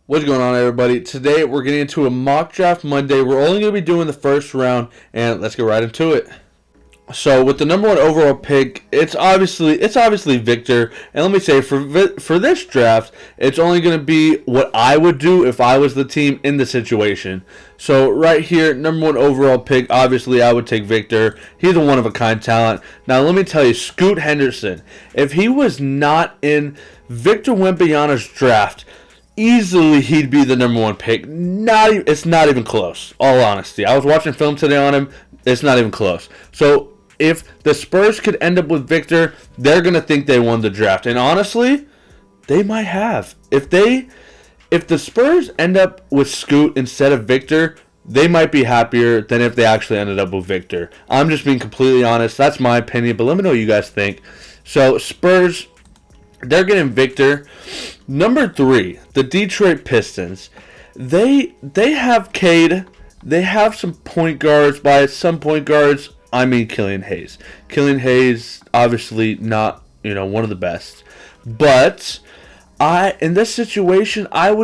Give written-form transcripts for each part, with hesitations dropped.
What's going on, everybody? Today we're getting into a mock draft Monday. We're only going to be doing the first round, and let's get right into it. So with the number one overall pick, it's obviously Victor. And let me say, for this draft, it's only going to be what I would do if I was the team in the situation. So right here, number one overall pick, obviously I would take Victor. He's a one of a kind talent. Now let me tell you, Scoot Henderson, if he was not in Victor Wembanyama's draft, easily he'd be the number one pick. It's not even close. All honesty, I was watching film today on him. It's not even close. So if the Spurs could end up with Victor, they're gonna think they won the draft. And honestly, they might have. If the Spurs end up with Scoot instead of Victor, they might be happier than if they actually ended up with Victor. I'm just being completely honest. That's my opinion, but let me know what you guys think. So Spurs, they're getting Victor. Number 3, the Detroit Pistons. They have Cade. They have some point guards. By some point guards, I mean Killian Hayes. Killian Hayes, obviously not one of the best, but in this situation, I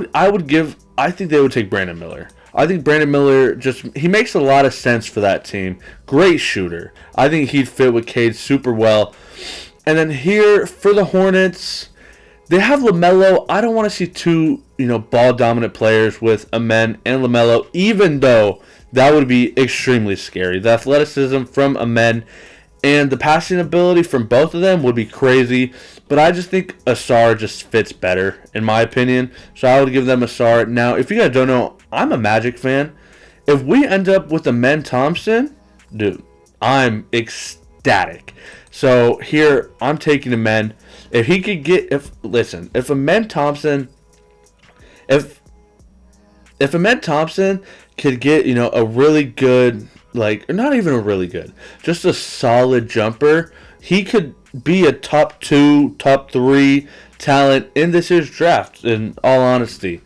think they would take Brandon Miller. I think Brandon Miller he makes a lot of sense for that team. Great shooter. I think he'd fit with Cade super well. And then here for the Hornets, they have LaMelo. I don't want to see two, ball dominant players with Amen and LaMelo, even though that would be extremely scary. The athleticism from Amen and the passing ability from both of them would be crazy. But I just think Asar just fits better, in my opinion. So I would give them Asar. Now, if you guys don't know, I'm a Magic fan. If we end up with Amen Thompson, dude, I'm ecstatic. So here, I'm taking Amen. If he could get, if Amen Thompson, if Amen Thompson could get, a really good, or not even a really good, just a solid jumper, he could be a top 2, top 3 talent in this year's draft, in all honesty.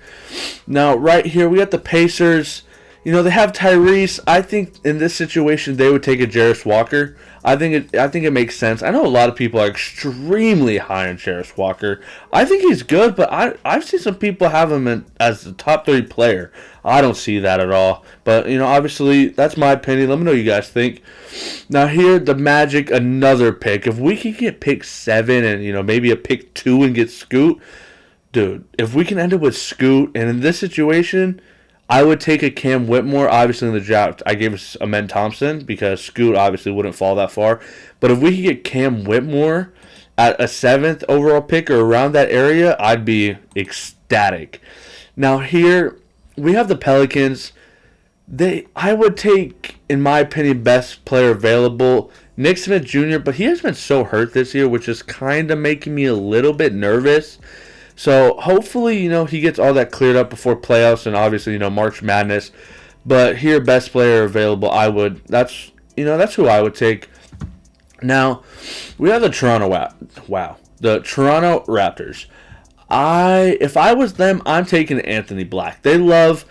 Now, right here, we got the Pacers. They have Tyrese. I think in this situation, they would take a Jarris Walker. I think it makes sense. I know a lot of people are extremely high on Jarris Walker. I think he's good, but I've seen some people have him as the top 3 player. I don't see that at all. But, obviously, that's my opinion. Let me know what you guys think. Now here, the Magic, another pick. If we can get pick 7 and, maybe a pick 2 and get Scoot, dude, if we can end up with Scoot, and in this situation, I would take a Cam Whitmore. Obviously, in the draft, I gave us Amen Thompson because Scoot obviously wouldn't fall that far. But if we could get Cam Whitmore at a 7th overall pick or around that area, I'd be ecstatic. Now here, we have the Pelicans. I would take, in my opinion, best player available, Nick Smith Jr., but he has been so hurt this year, which is kind of making me a little bit nervous. So hopefully, he gets all that cleared up before playoffs and obviously, March Madness. But here, best player available, that's who I would take. Now, we have the Toronto Raptors. If I was them, I'm taking Anthony Black. They love,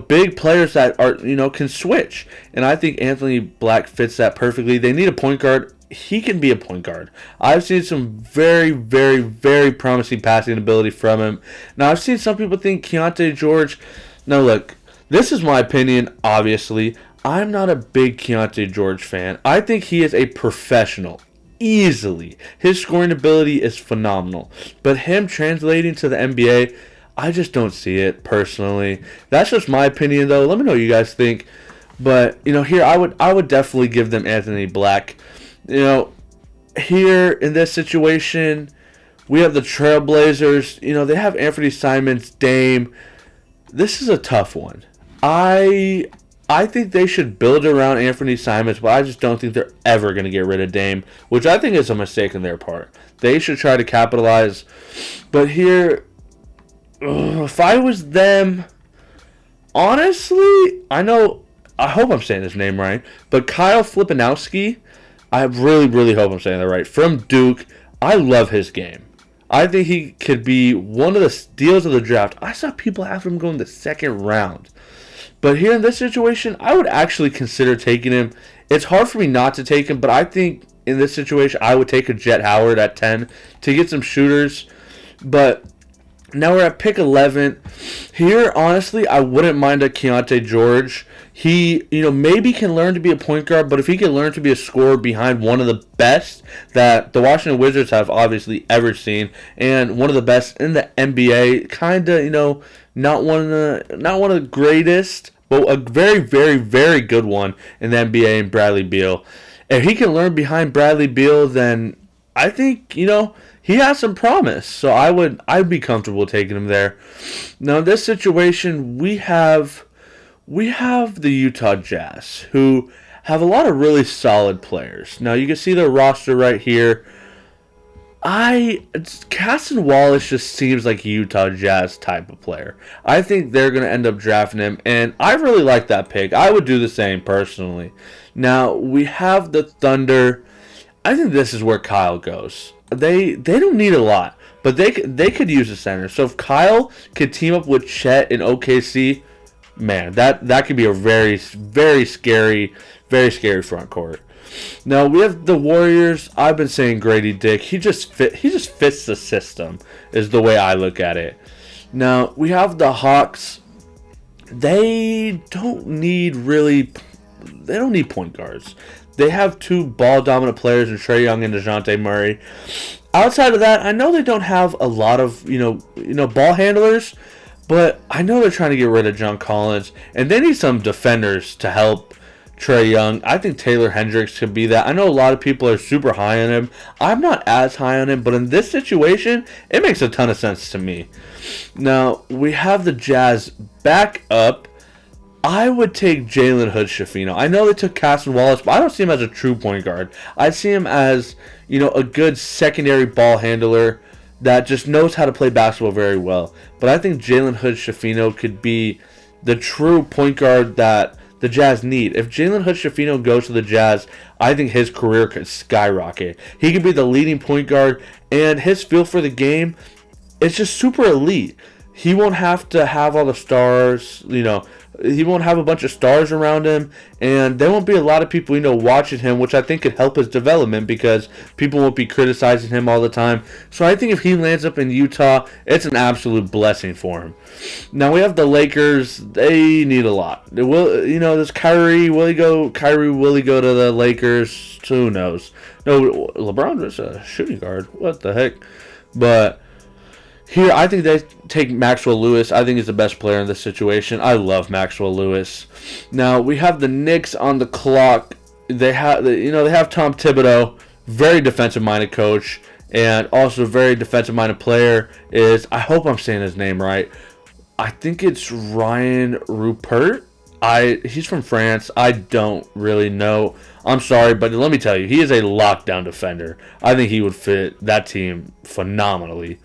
big players that are, can switch. And I think Anthony Black fits that perfectly. They need a point guard. He can be a point guard. I've seen some very, very, very promising passing ability from him. Now, I've seen some people think Keontae George. Now, look, this is my opinion, obviously. I'm not a big Keontae George fan. I think he is a professional. Easily. His scoring ability is phenomenal. But him translating to the NBA, I just don't see it, personally. That's just my opinion, though. Let me know what you guys think. But, here, I would definitely give them Anthony Black. Here in this situation, we have the Trailblazers. They have Anthony Simons, Dame. This is a tough one. I think they should build around Anthony Simons, but I just don't think they're ever going to get rid of Dame, which I think is a mistake on their part. They should try to capitalize. But here, if I was them, honestly, I hope I'm saying his name right, but Kyle Flipanowski, I really, really hope I'm saying that right. From Duke, I love his game. I think he could be one of the steals of the draft. I saw people have him go in the 2nd round. But here in this situation, I would actually consider taking him. It's hard for me not to take him, but I think in this situation, I would take a Jet Howard at 10 to get some shooters. But Now we're at pick 11. Here, honestly, I wouldn't mind a Keontae George. He, maybe can learn to be a point guard, but if he can learn to be a scorer behind one of the best that the Washington Wizards have obviously ever seen, and one of the best in the NBA, kind of, not one of the greatest, but a very, very, very good one in the NBA in Bradley Beal. If he can learn behind Bradley Beal, then I think, he has some promise. So I'd be comfortable taking him there. Now in this situation, we have the Utah Jazz, who have a lot of really solid players. Now you can see their roster right here. Casson Wallace just seems like a Utah Jazz type of player. I think they're going to end up drafting him, and I really like that pick. I would do the same personally. Now, we have the Thunder. I think this is where Kyle goes. They don't need a lot, but they could use a center. So if Kyle could team up with Chet in OKC, man, that could be a very, very scary front court. Now we have the Warriors. I've been saying Grady Dick. He just fits the system, is the way I look at it. Now we have the Hawks. They don't need point guards. They have two ball dominant players in Trae Young and DeJounte Murray. Outside of that, I know they don't have a lot of ball handlers, but I know they're trying to get rid of John Collins, and they need some defenders to help Trae Young. I think Taylor Hendricks could be that. I know a lot of people are super high on him. I'm not as high on him, but in this situation, it makes a ton of sense to me. Now, we have the Jazz back up. I would take Jalen Hood-Schifino. I know they took Casson Wallace, but I don't see him as a true point guard. I see him as, a good secondary ball handler that just knows how to play basketball very well. But I think Jalen Hood-Schifino could be the true point guard that the Jazz need. If Jalen Hood-Schifino goes to the Jazz, I think his career could skyrocket. He could be the leading point guard, and his feel for the game, it's just super elite. He won't have to have all the stars, he won't have a bunch of stars around him, and there won't be a lot of people, watching him, which I think could help his development because people won't be criticizing him all the time. So I think if he lands up in Utah, it's an absolute blessing for him. Now we have the Lakers. They need a lot. Does Kyrie will he go to the Lakers? Who knows? No, LeBron is a shooting guard. What the heck? But here, I think they take Maxwell Lewis. I think he's the best player in this situation. I love Maxwell Lewis. Now we have the Knicks on the clock. They have Tom Thibodeau, very defensive-minded coach, and also very defensive-minded player. I hope I'm saying his name right. I think it's Ryan Rupert. He's from France. I don't really know. I'm sorry, but let me tell you, he is a lockdown defender. I think he would fit that team phenomenally.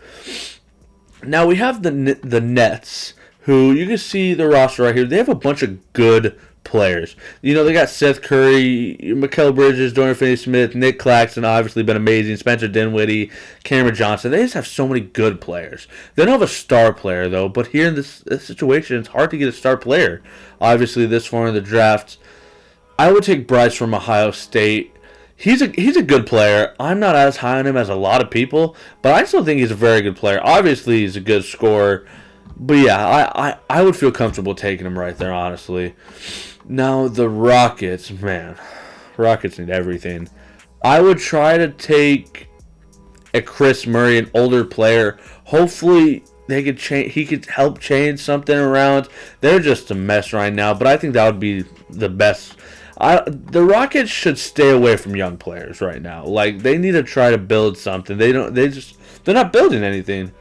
Now we have the Nets, who you can see the roster right here. They have a bunch of good players. They got Seth Curry, Mikal Bridges, Dorian Finney-Smith, Nick Claxton, obviously been amazing, Spencer Dinwiddie, Cameron Johnson. They just have so many good players. They don't have a star player, though, but here in this situation, it's hard to get a star player. Obviously, this far in the draft, I would take Bryce from Ohio State. He's a good player. I'm not as high on him as a lot of people, but I still think he's a very good player. Obviously, he's a good scorer. But yeah, I would feel comfortable taking him right there, honestly. Now, the Rockets, man. Rockets need everything. I would try to take a Chris Murray, an older player. Hopefully, he could help change something around. They're just a mess right now, but I think that would be the best. The Rockets should stay away from young players right now. Like, they need to try to build something. They're not building anything.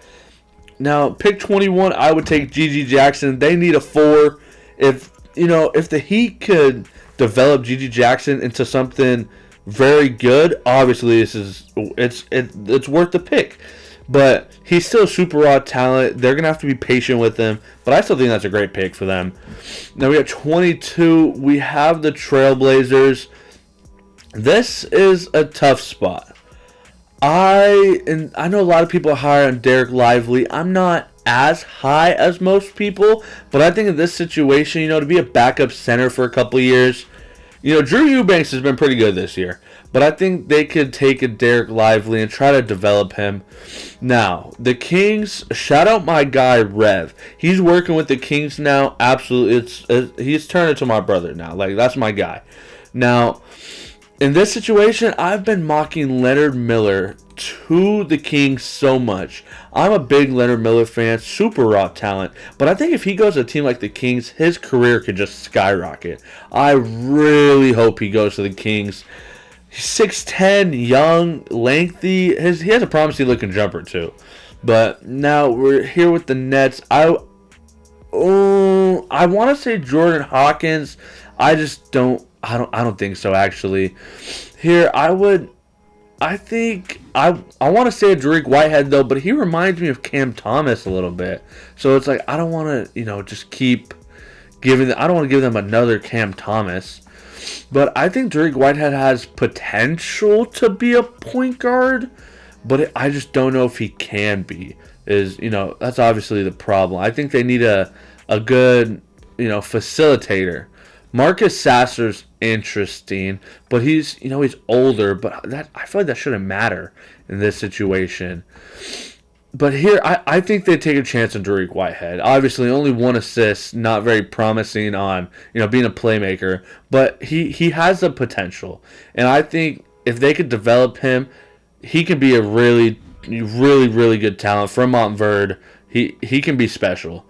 Now, pick 21, I would take G.G. Jackson. They need a 4. If the Heat could develop G.G. Jackson into something very good, obviously it's worth the pick. But he's still a super raw talent. They're going to have to be patient with him. But I still think that's a great pick for them. Now we have 22. We have the Trailblazers. This is a tough spot. I know a lot of people are higher on Derek Lively. I'm not as high as most people. But I think in this situation, to be a backup center for a couple of years, Drew Eubanks has been pretty good this year. but I think they could take a Derek Lively and try to develop him. Now, the Kings, shout out my guy Rev. He's working with the Kings now. Absolutely, he's turned into my brother now. Like, that's my guy. Now, in this situation, I've been mocking Leonard Miller to the Kings so much. I'm a big Leonard Miller fan, super raw talent, but I think if he goes to a team like the Kings, his career could just skyrocket. I really hope he goes to the Kings. He's 6'10", young, lengthy. He has a promising looking jumper too. But now we're here with the Nets. I want to say Jordan Hawkins. I just don't. I don't think so, actually. Here, I want to say Dariq Whitehead, though, but he reminds me of Cam Thomas a little bit. So it's like, I don't want to, just keep giving I don't want to give them another Cam Thomas. But I think Dariq Whitehead has potential to be a point guard, but I just don't know if he can be. That's obviously the problem. I think they need a good, facilitator. Marcus Sasser's interesting, but he's older, but I feel like that shouldn't matter in this situation. But here, I think they take a chance on Dariq Whitehead. Obviously, only 1 assist, not very promising on being a playmaker, but he has the potential, and I think if they could develop him, he can be a really, really, really good talent from Montverde. He can be special.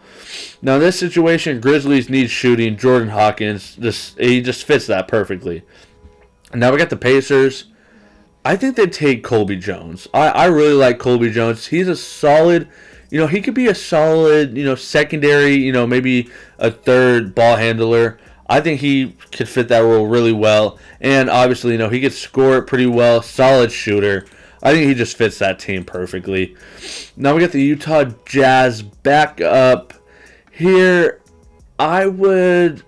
Now, in this situation, Grizzlies need shooting. Jordan Hawkins, he just fits that perfectly. Now we got the Pacers. I think they take Colby Jones. I really like Colby Jones. He's a solid, he could be a solid, secondary, maybe a third ball handler. I think he could fit that role really well. And obviously, he could score it pretty well. Solid shooter. I think he just fits that team perfectly. Now we got the Utah Jazz back up. Here, I would...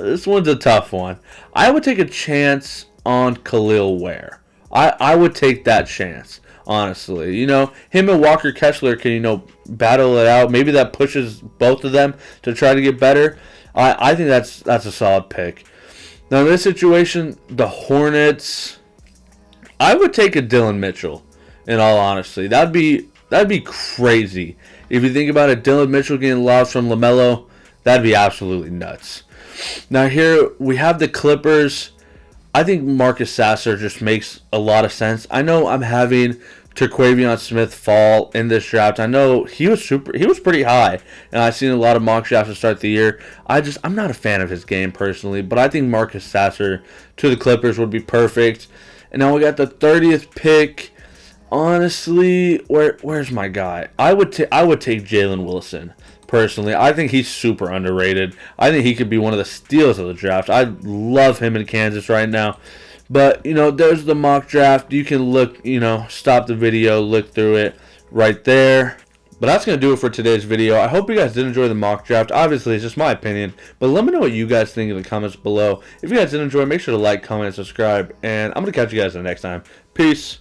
this one's a tough one. I would take a chance on Khalil Ware. I would take that chance, honestly. Him and Walker Kessler can, battle it out. Maybe that pushes both of them to try to get better. I think that's a solid pick. Now, in this situation, the Hornets, I would take a Dylan Mitchell, in all honesty. That'd be crazy. If you think about it, Dylan Mitchell getting lobs from LaMelo, that'd be absolutely nuts. Now here we have the Clippers. I think Marcus Sasser just makes a lot of sense. I know I'm having Terquavion Smith fall in this draft. I know he was pretty high, and I've seen a lot of mock drafts to start the year. I'm not a fan of his game personally, but I think Marcus Sasser to the Clippers would be perfect. And now we got the 30th pick. Honestly, where's my guy? I would take Jalen Wilson. Personally, I think he's super underrated. I think he could be one of the steals of the draft. I love him in Kansas right now. But, there's the mock draft. You can look, stop the video, look through it right there. But that's going to do it for today's video. I hope you guys did enjoy the mock draft. Obviously, it's just my opinion. But let me know what you guys think in the comments below. If you guys did enjoy, make sure to like, comment, and subscribe. And I'm going to catch you guys in the next time. Peace.